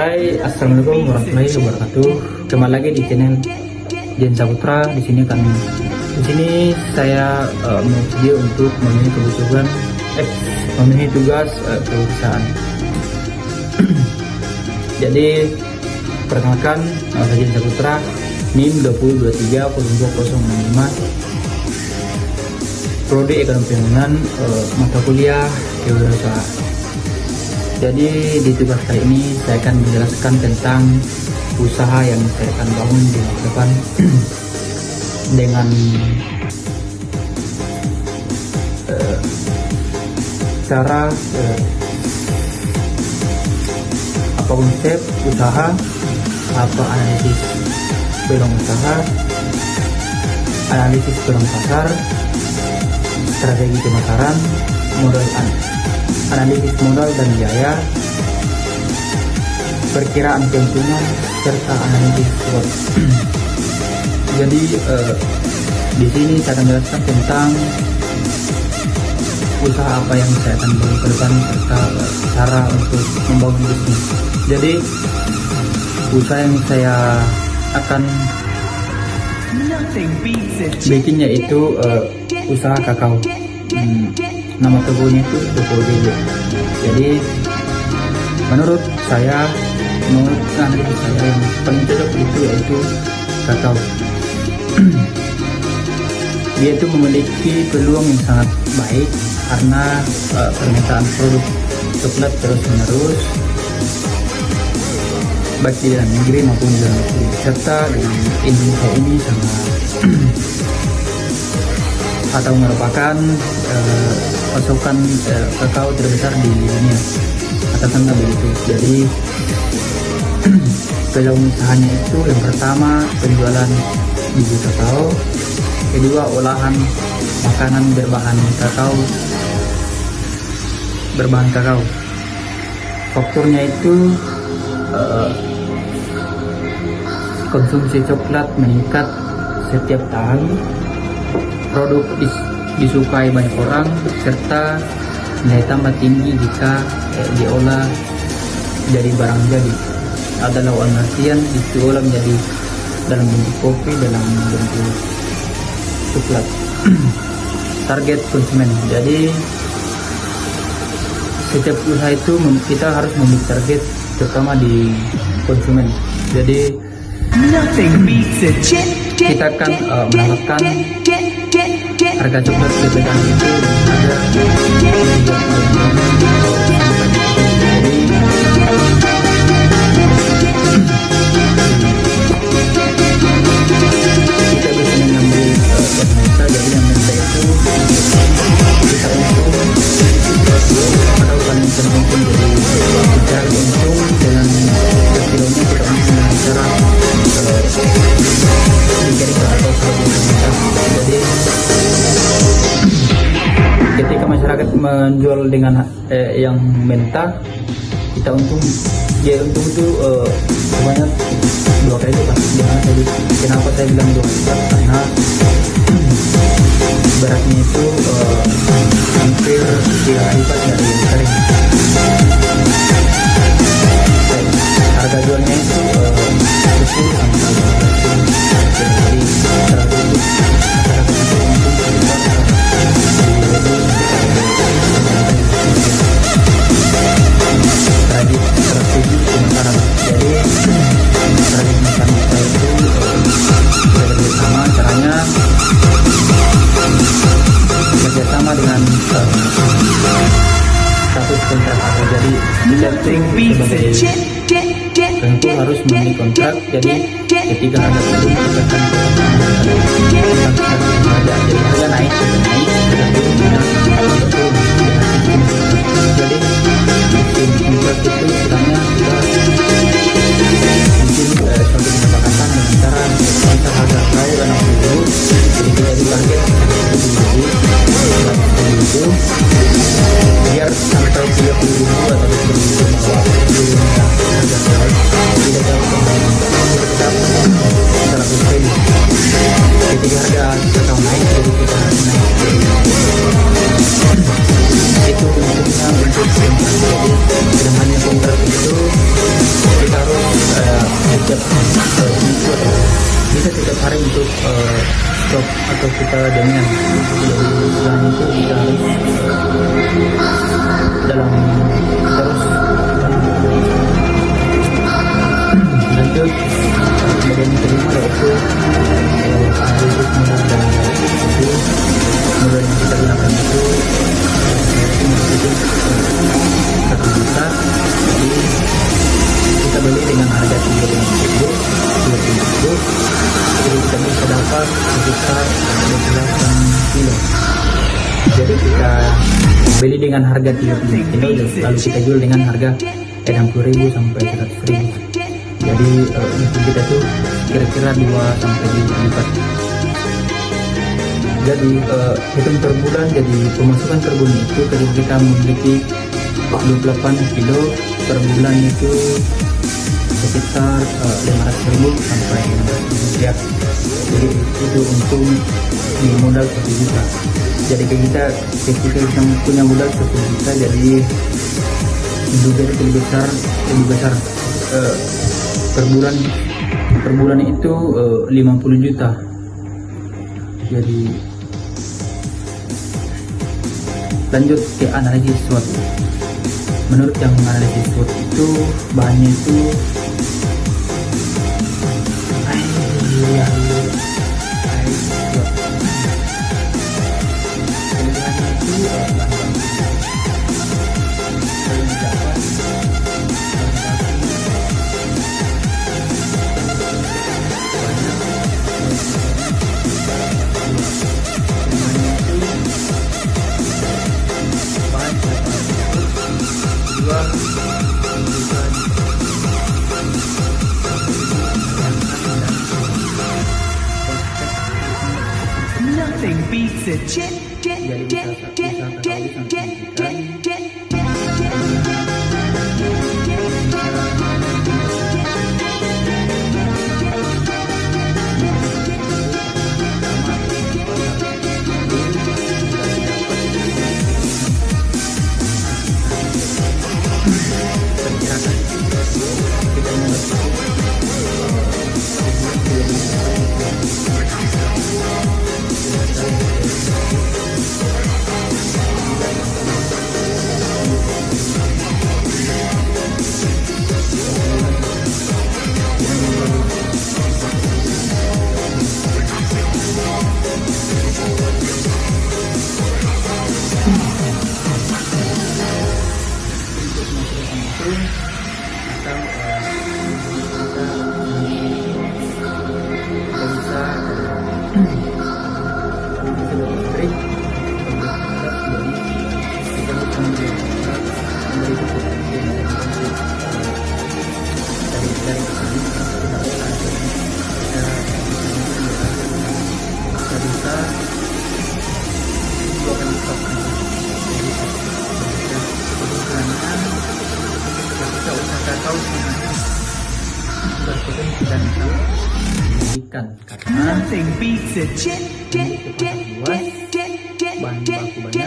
Hai, assalamualaikum warahmatullahi wabarakatuh. Kembali lagi di channel Dian Saputra. Di sini saya membuat video untuk memenuhi tugas perusahaan. Jadi perkenalkan, nama saya Dian Saputra, NIM 2023-02065, Prodi Ekonomi Pembangunan, mata kuliah Kewirausahaan. Jadi di tugas kali ini saya akan menjelaskan tentang usaha yang saya akan bangun di masa depan dengan cara apa konsep usaha, apa analisis peluang usaha, analisis peluang pasar, strategi pemasaran, analisis modal dan biaya, perkiraan keuntungan, serta analisis SWOT. Jadi di sini saya akan menjelaskan tentang usaha apa yang saya akan bangun ke depan serta cara untuk membangun bisnis. Jadi usaha yang saya akan bikin yaitu usaha kakao. Nama tokonya itu Toko Dede. Jadi menurut analisis saya yang paling cocok itu yaitu kakao. Dia itu memiliki peluang yang sangat baik karena permintaan produk coklat terus menerus baik di dalam negeri maupun di luar negeri, serta di Indonesia ini sangat atau merupakan pasokan kakao terbesar di dunia, katakanlah begitu. Jadi peluang usahanya itu yang pertama penjualan biji kakao, kedua olahan makanan berbahan kakao. Faktornya itu konsumsi coklat meningkat setiap tahun, produk disukai banyak orang, serta nilai tambah tinggi jika diolah jadi barang jadi. Adalah artian diolah menjadi dalam bentuk kopi, dalam bentuk coklat. Target konsumen. Jadi setiap usaha itu kita harus memiliki target, terutama di konsumen. Jadi kita akan menawarkan harga coklat berbeda itu ada kita bisa mengambil menta. Jadi yang menta itu kita untung atau paling mungkin jadi mencari untung dengan kilonya kita untung dengan cara dijadikan atau jadi ketika masyarakat menjual dengan yang menta, kita untung. Dia untung itu sebanyak 2 kali lipat. Jadi kenapa saya bilang 2 kali lipat? Karena beratnya itu hampir 3 kali lipat dari yang kering. Harga jualnya itu 10 sampai 15 ribu. Jadi masyarakat itu untung sekitar strategi pemasaran. Jadi strategi pemasaran kita itu bekerjasama, caranya bekerjasama dengan status kontrak atau jadi tentu harus memiliki kontrak. Jadi ketika ada turun kita akan harga naik, harga turun, jadi kontrak itu istilahnya kita mungkin suatu kesepakatan dengan cara kita harga kau dan aku dulu, jadi kita ditarget itu biar sampai 30.000 atau 40.000 harga kau tidak jauh tetap kita lakukan. Ketika harga kakao naik, jadi kita harus naik. Itu bentuknya bentuk kontrak. Jadi dengan hanya kontrak itu stop atau kita jaminan. Jadi selain itu kita harus dalam terus lanjut. Kemudian kelima yaitu analysis modal dan itu modal yang kita gunakan itu satu juta. Jadi kita beli dengan harga 35.000, jadi kita bisa dapat sekitar 12 kilo. Jadi kita beli dengan harga 35 kilo, lalu kita jual dengan harga 60.000 sampai 100.000. Jadi untung kita tuh kira-kira 2 sampai 5 lipat. Jadi hitung per bulan, jadi pemasukan per bulan itu ketika kita memiliki 28 kilo per bulan itu sekitar 500.000 sampai 600.000 ya. Jadi itu untung di modal 1 juta. Jadi kita ketika kita punya modal 1 juta, jadi juga itu lebih besar per bulan itu 50 juta. Jadi lanjut ke analisis SWOT. Menurut yang menganalisis SWOT itu bahannya itu Nothing beats a jet, jet, jet, jet, jet, jet, jet, jet. Karena Nothing beats a jet, jet, jet, jet, jet, jet, bahan jet, baku jet.